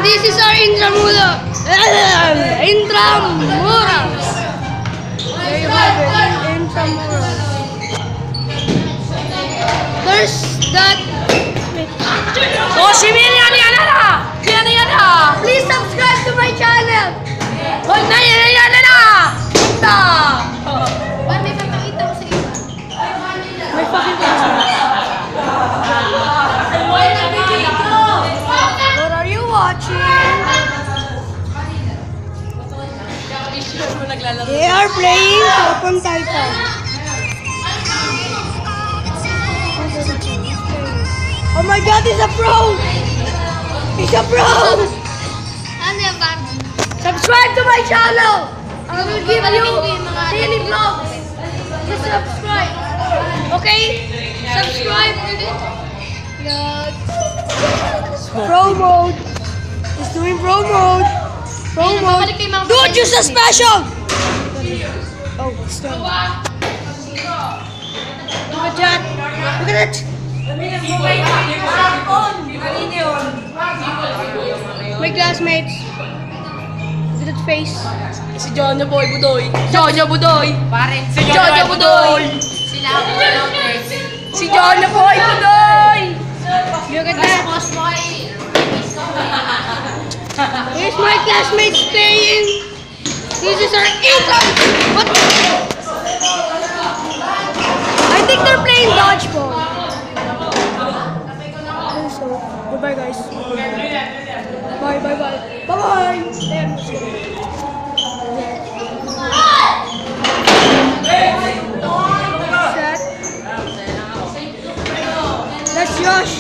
This is our Intramuros. Intramuros. There you have it. Intramuros. There's that. Oh, si Miriam yan na! Yan na! Please subscribe to my channel. Hoy, yan na! Punta! May papakita ko sa iba. May pakita ko sa iba. What are you watching? They are playing Top on Titan. Oh my God, he's a pro! He's a pro! Subscribe to my channel! I will give you daily vlogs. Just subscribe. Okay? Subscribe. Yeah. Pro mode. He's doing pro mode. Pro mode. Dude, use a special! Oh, it's done. Look at that. Look at it. My classmates. Look at that face. Si Jojo Boy Budoy. Jojo Budoy. Pare. Si Jojo Budoy. Si Jojo Boy Budoy. Look at that. Here's my classmates playing. This is our income. What? I think they're playing dodgeball. So, goodbye guys. Bye, bye, bye. Bye-bye. Set. That's Josh.